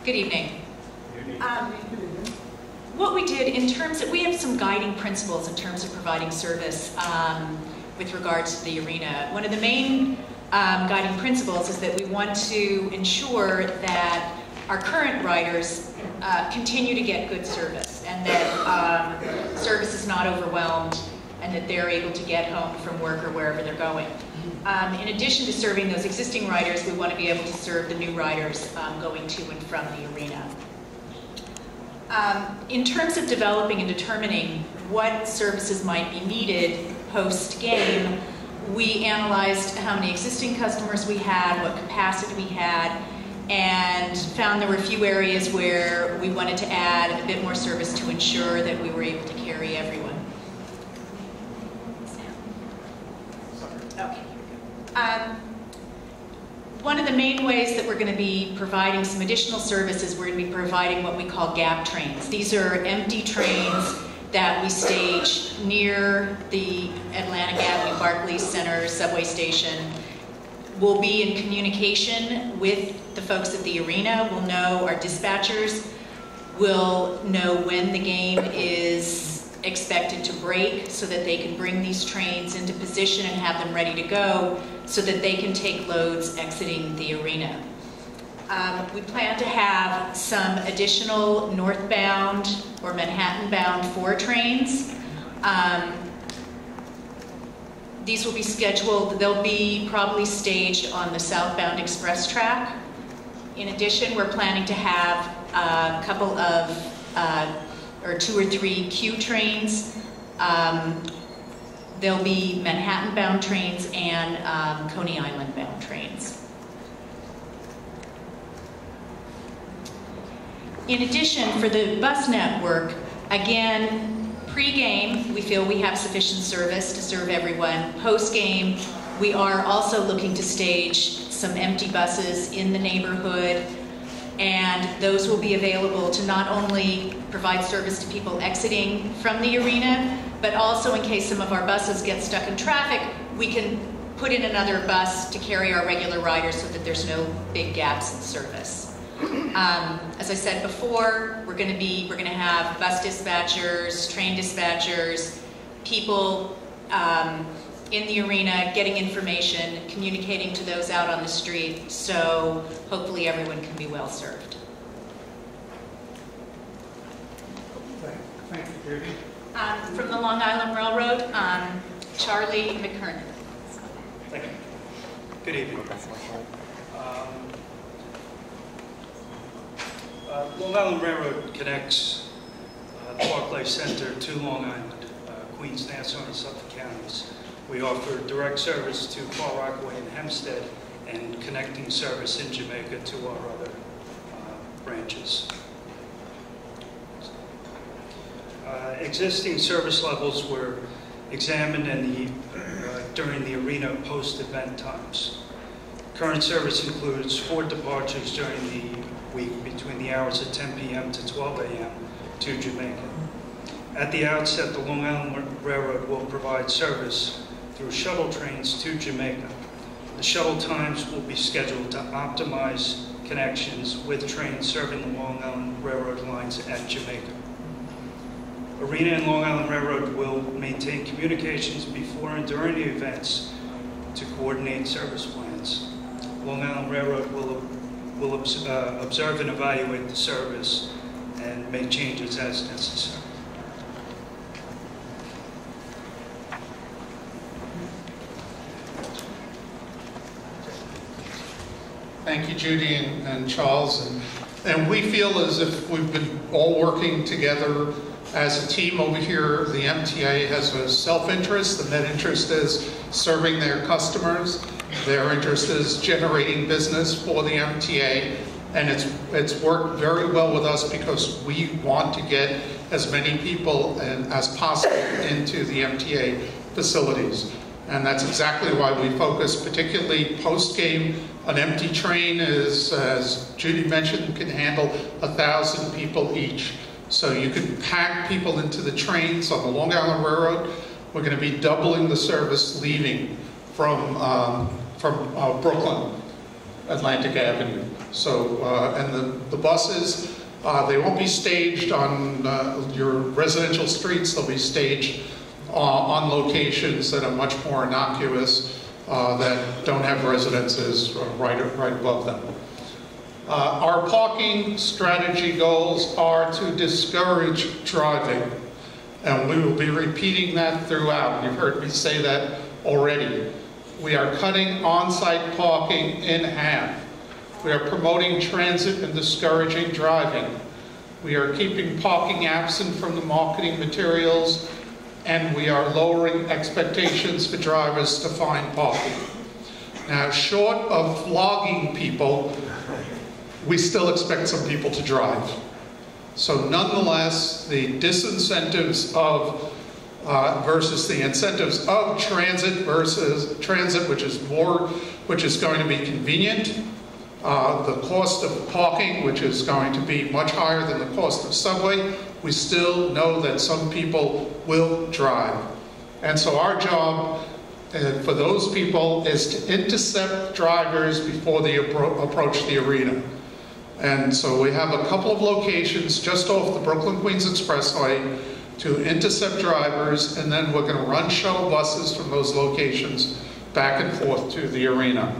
Good evening. What we did in terms of, we have some guiding principles in terms of providing service with regards to the arena. One of the main guiding principles is that we want to ensure that our current riders continue to get good service, and that service is not overwhelmed, and that they're able to get home from work or wherever they're going. In addition to serving those existing riders, we want to be able to serve the new riders going to and from the arena. In terms of developing and determining what services might be needed post-game, we analyzed how many existing customers we had, what capacity we had, and found there were a few areas where we wanted to add a bit more service to ensure that we were able to carry everyone. Okay. One of the main ways that we're going to be providing some additional services, we're going to be providing what we call gap trains. These are empty trains that we stage near the Atlantic Avenue Barclays Center subway station. We'll be in communication with the folks at the arena. We'll know, our dispatchers will know when the game is expected to break so that they can bring these trains into position and have them ready to go so that they can take loads exiting the arena. We plan to have some additional northbound or Manhattan-bound 4 trains. These will be scheduled, they'll be probably staged on the southbound express track. In addition, we're planning to have a couple of, or 2 or 3 Q trains. There'll be Manhattan-bound trains and Coney Island-bound trains. In addition, for the bus network, again, pre-game, we feel we have sufficient service to serve everyone. Post-game, we are also looking to stage some empty buses in the neighborhood, and those will be available to not only provide service to people exiting from the arena, but also in case some of our buses get stuck in traffic, we can put in another bus to carry our regular riders so that there's no big gaps in service. As I said before, we're going to have bus dispatchers, train dispatchers, people in the arena getting information, communicating to those out on the street, so hopefully everyone can be well served. Thank you, Judy. From the Long Island Railroad, Charlie McKernan. Thank you. Good evening. Long Island Railroad connects the Barclays Center to Long Island, Queens, Nassau, and Suffolk counties. We offer direct service to Far Rockaway and Hempstead, and connecting service in Jamaica to our other branches. Existing service levels were examined during the arena post-event times. Current service includes 4 departures during the week between the hours of 10 p.m. to 12 a.m. to Jamaica. At the outset, the Long Island Railroad will provide service through shuttle trains to Jamaica. The shuttle times will be scheduled to optimize connections with trains serving the Long Island Railroad lines at Jamaica. Arena and Long Island Railroad will maintain communications before and during the events to coordinate service plans. Long Island Railroad will observe and evaluate the service and make changes as necessary. Thank you, Judy and Charles. And we feel as if we've been all working together as a team over here. The MTA has a self-interest, and that interest is serving their customers. Their interest is generating business for the MTA, and it's worked very well with us because we want to get as many people as possible into the MTA facilities. And that's exactly why we focus, particularly post-game. An empty train is, as Judy mentioned, can handle 1,000 people each. So you can pack people into the trains on the Long Island Railroad. We're going to be doubling the service leaving from Brooklyn. Atlantic Avenue. So, and the buses, they won't be staged on your residential streets. They'll be staged on locations that are much more innocuous, that don't have residences right above them. Our parking strategy goals are to discourage driving, and we will be repeating that throughout. You've heard me say that already. We are cutting on-site parking in half. We are promoting transit and discouraging driving. We are keeping parking absent from the marketing materials, and we are lowering expectations for drivers to find parking. Now, short of flogging people, we still expect some people to drive. So nonetheless, the disincentives of versus the incentives of transit versus transit, which is going to be convenient, the cost of parking, which is going to be much higher than the cost of subway. We still know that some people will drive. And so our job for those people is to intercept drivers before they approach the arena. And so we have a couple of locations just off the Brooklyn-Queens Expressway to intercept drivers, and then we're going to run shuttle buses from those locations back and forth to the arena.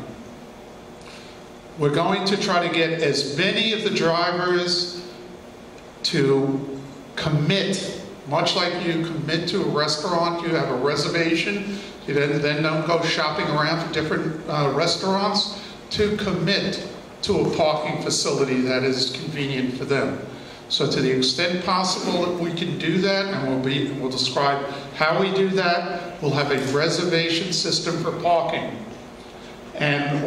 We're going to try to get as many of the drivers to commit, much like you commit to a restaurant, you have a reservation, you then don't go shopping around for different restaurants, to commit to a parking facility that is convenient for them. So to the extent possible that we can do that, and we'll describe how we do that, we'll have a reservation system for parking. And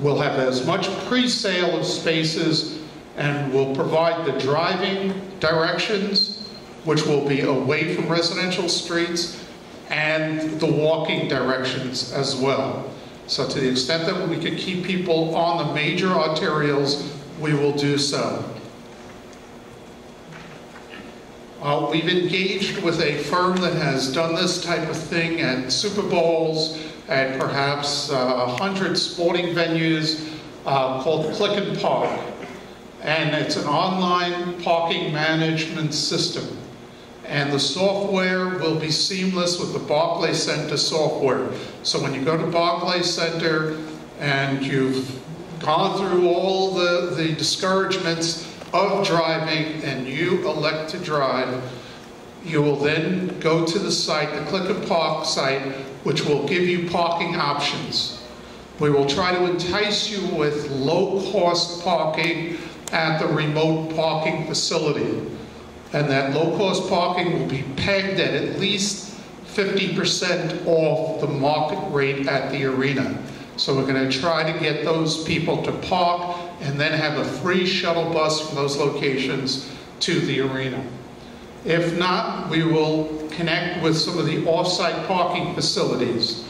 we'll have as much pre-sale of spaces, and we'll provide the driving directions, which will be away from residential streets, and the walking directions as well. So to the extent that we can keep people on the major arterials, we will do so. We've engaged with a firm that has done this type of thing at Super Bowls, at perhaps 100 sporting venues, called Click and Park. And it's an online parking management system. And the software will be seamless with the Barclays Center software. So when you go to Barclays Center and you've gone through all the discouragements of driving and you elect to drive, you will then go to the site, the Click and Park site, which will give you parking options. We will try to entice you with low-cost parking at the remote parking facility. And that low-cost parking will be pegged at least 50% off the market rate at the arena. So we're going to try to get those people to park and then have a free shuttle bus from those locations to the arena. If not, we will connect with some of the off-site parking facilities.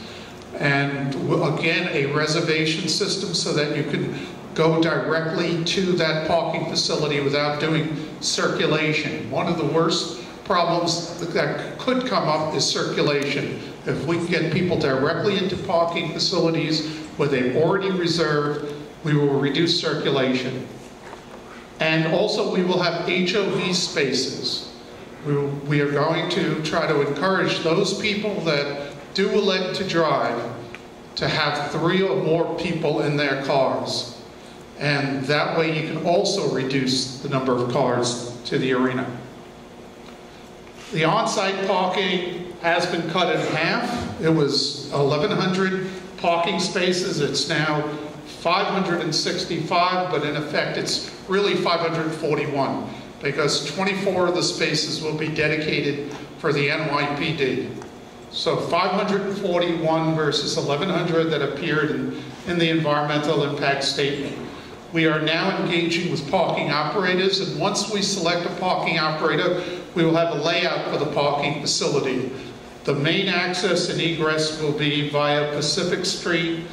And again, a reservation system so that you can go directly to that parking facility without doing circulation. One of the worst problems that could come up is circulation. If we can get people directly into parking facilities where they've already reserved, we will reduce circulation. And also we will have HOV spaces. We are going to try to encourage those people that do elect to drive to have 3 or more people in their cars. And that way you can also reduce the number of cars to the arena. The on-site parking has been cut in half. It was 1,100 parking spaces. It's now 565, but in effect it's really 541 because 24 of the spaces will be dedicated for the NYPD. So 541 versus 1,100 that appeared in the environmental impact statement. We are now engaging with parking operators, and once we select a parking operator, we will have a layout for the parking facility. The main access and egress will be via Pacific Street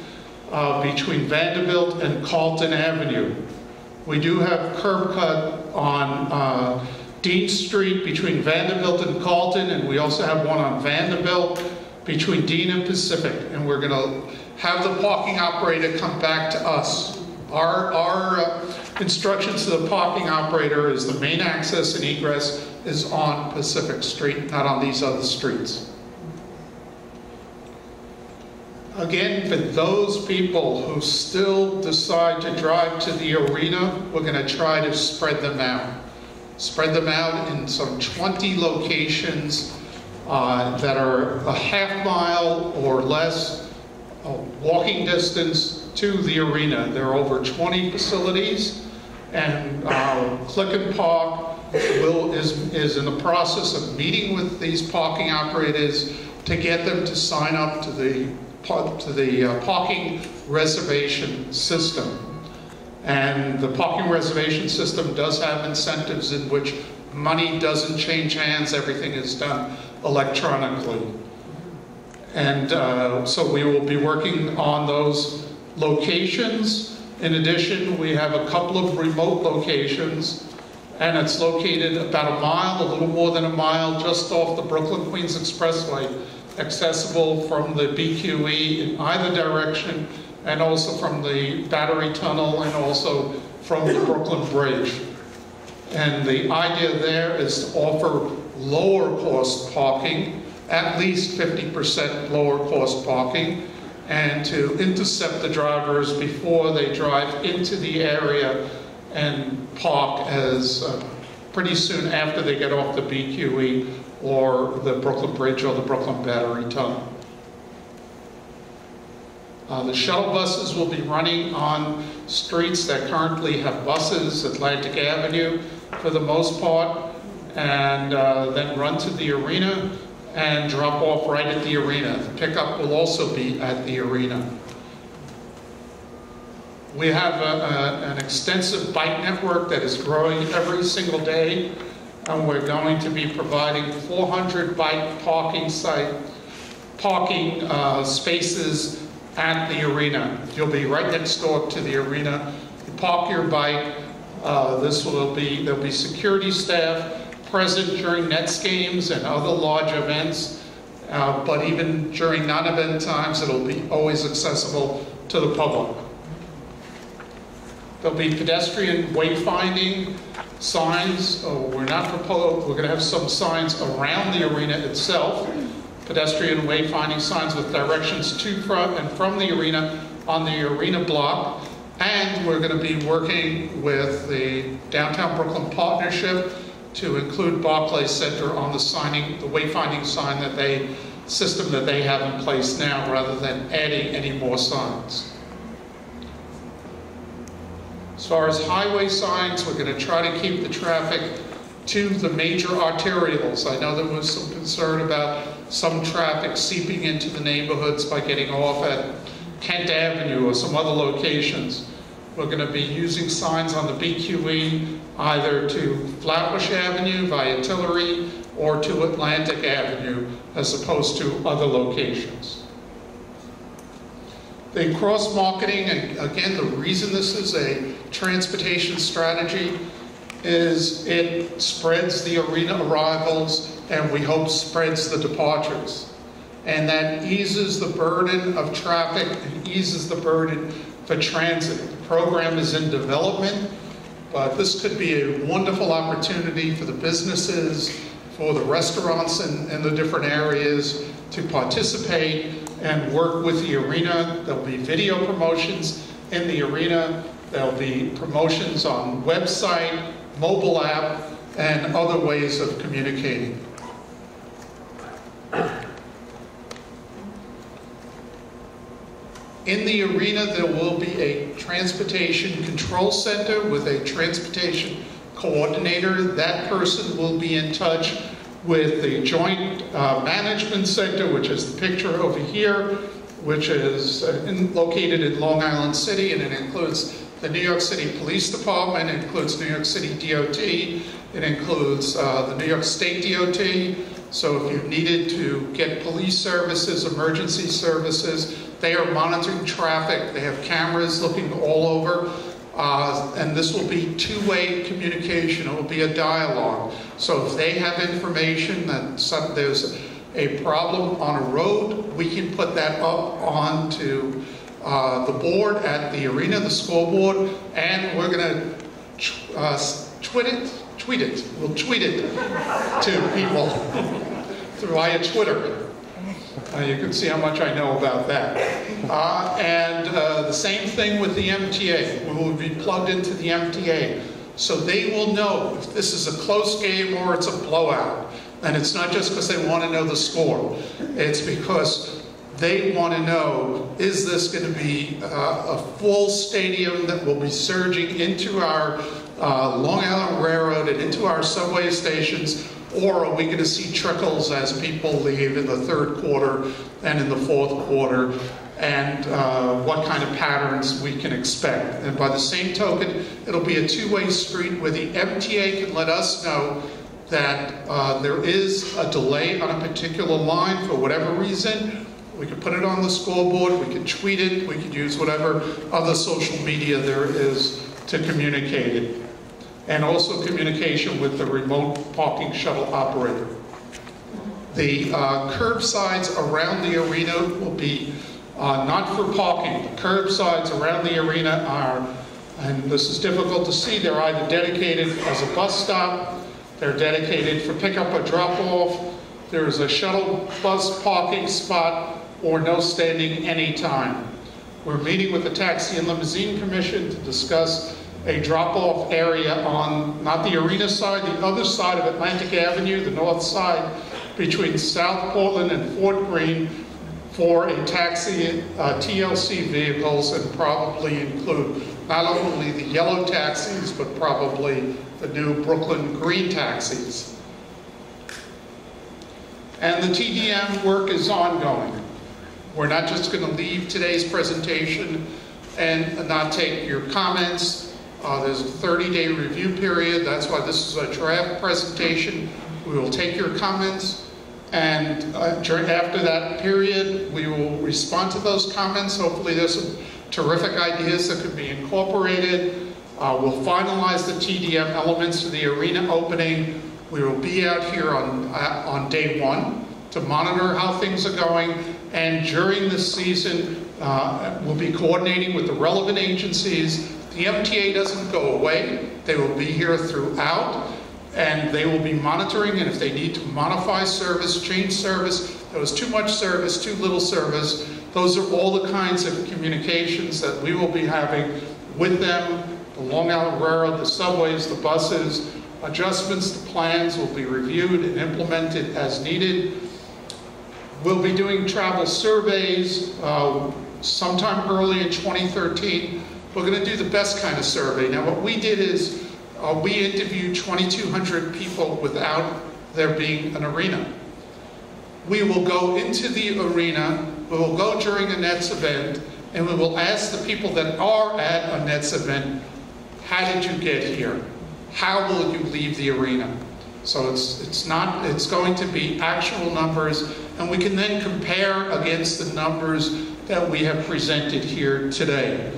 between Vanderbilt and Carlton Avenue. We do have curb cut on Dean Street between Vanderbilt and Carlton, and we also have one on Vanderbilt between Dean and Pacific. And we're going to have the parking operator come back to us Our instructions to the parking operator is the main access and egress is on Pacific Street, not on these other streets. Again, for those people who still decide to drive to the arena, we're going to try to spread them out. Spread them out in some 20 locations that are a half mile or less walking distance to the arena. There are over 20 facilities, and Click and Park is in the process of meeting with these parking operators to get them to sign up to the parking reservation system. And the parking reservation system does have incentives in which money doesn't change hands, everything is done electronically. And so we will be working on those locations. In addition, we have a couple of remote locations, and it's located about a mile, a little more than a mile, just off the Brooklyn-Queens Expressway, accessible from the BQE in either direction, and also from the Battery Tunnel, and also from the Brooklyn Bridge. And the idea there is to offer lower cost parking, at least 50% lower cost parking, and to intercept the drivers before they drive into the area and park as pretty soon after they get off the BQE or the Brooklyn Bridge or the Brooklyn Battery Tunnel. The shuttle buses will be running on streets that currently have buses, Atlantic Avenue for the most part, and then run to the arena and drop off right at the arena. The pickup will also be at the arena. We have an extensive bike network that is growing every single day, and we're going to be providing 400 bike parking spaces at the arena. You'll be right next door to the arena. You park your bike. There'll be security staff present during Nets games and other large events, but even during non-event times, it'll be always accessible to the public. There'll be pedestrian wayfinding signs. We're going to have some signs around the arena itself. Pedestrian wayfinding signs with directions to and from the arena on the arena block. And we're going to be working with the Downtown Brooklyn Partnership to include Barclays Center on the wayfinding system that they have in place now, rather than adding any more signs. As far as highway signs, we're going to try to keep the traffic to the major arterials. I know there was some concern about some traffic seeping into the neighborhoods by getting off at Kent Avenue or some other locations. We're going to be using signs on the BQE either to Flatbush Avenue via Tillery or to Atlantic Avenue as opposed to other locations. The cross-marketing, again, the reason this is a transportation strategy is it spreads the arena arrivals and we hope spreads the departures. And that eases the burden of traffic and eases the burden for transit. The program is in development, but this could be a wonderful opportunity for the businesses, for the restaurants in the different areas to participate and work with the arena. There'll be video promotions in the arena. There'll be promotions on website, mobile app, and other ways of communicating. In the arena, there will be a transportation control center with a transportation coordinator. That person will be in touch with the Joint Management Center, which is the picture over here, which is located in Long Island City, and it includes the New York City Police Department, it includes New York City DOT, it includes the New York State DOT. So if you needed to get police services, emergency services, they are monitoring traffic. They have cameras looking all over. And this will be two-way communication. It will be a dialogue. So if they have information that there's a problem on a road, we can put that up onto the board at the arena, the scoreboard, and we're going to tweet it. We'll tweet it to people via Twitter. You can see how much I know about that. And the same thing with the MTA. We will be plugged into the MTA. So they will know if this is a close game or it's a blowout. And it's not just because they want to know the score. It's because they want to know, is this going to be a full stadium that will be surging into our Long Island Railroad and into our subway stations, or are we going to see trickles as people leave in the third quarter and in the fourth quarter, and what kind of patterns we can expect. And by the same token, it'll be a two-way street where the MTA can let us know that there is a delay on a particular line for whatever reason. We can put it on the scoreboard, we can tweet it, we can use whatever other social media there is to communicate it. And also communication with the remote parking shuttle operator. The curbsides around the arena will be not for parking. The curbsides around the arena are, and this is difficult to see, they're either dedicated as a bus stop, they're dedicated for pickup or drop-off, there is a shuttle bus parking spot, or no standing anytime. We're meeting with the Taxi and Limousine Commission to discuss a drop-off area on, not the arena side, the other side of Atlantic Avenue, the north side, between South Portland and Fort Greene, for a taxi, TLC vehicles, and probably include not only the yellow taxis, but probably the new Brooklyn green taxis. And the TDM work is ongoing. We're not just going to leave today's presentation and not take your comments. There's a 30-day review period. That's why this is a draft presentation. We will take your comments, and after that period, we will respond to those comments. Hopefully there's some terrific ideas that could be incorporated. We'll finalize the TDM elements for the arena opening. We will be out here on day one to monitor how things are going, and during this season, we'll be coordinating with the relevant agencies. The MTA doesn't go away. They will be here throughout, and they will be monitoring, and if they need to modify service, change service, there was too much service, too little service, those are all the kinds of communications that we will be having with them, the Long Island Railroad, the subways, the buses. Adjustments to plans will be reviewed and implemented as needed. We'll be doing travel surveys sometime early in 2013. We're going to do the best kind of survey. Now, what we did is we interviewed 2,200 people without there being an arena. We will go into the arena, we will go during a Nets event, and we will ask the people that are at a Nets event, how did you get here? How will you leave the arena? So it's going to be actual numbers, and we can then compare against the numbers that we have presented here today.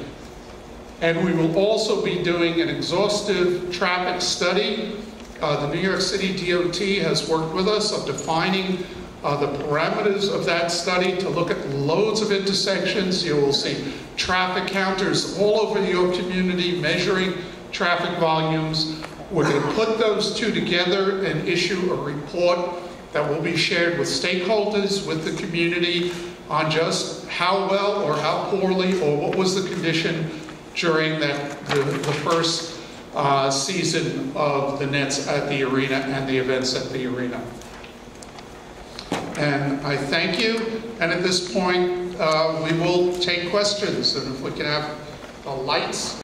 And we will also be doing an exhaustive traffic study. The New York City DOT has worked with us on defining the parameters of that study to look at loads of intersections. You will see traffic counters all over your community measuring traffic volumes. We're going to put those two together and issue a report that will be shared with stakeholders, with the community, on just how well or how poorly or what was the condition during the first season of the Nets at the arena and the events at the arena. And I thank you, and at this point we will take questions, and if we can have the lights.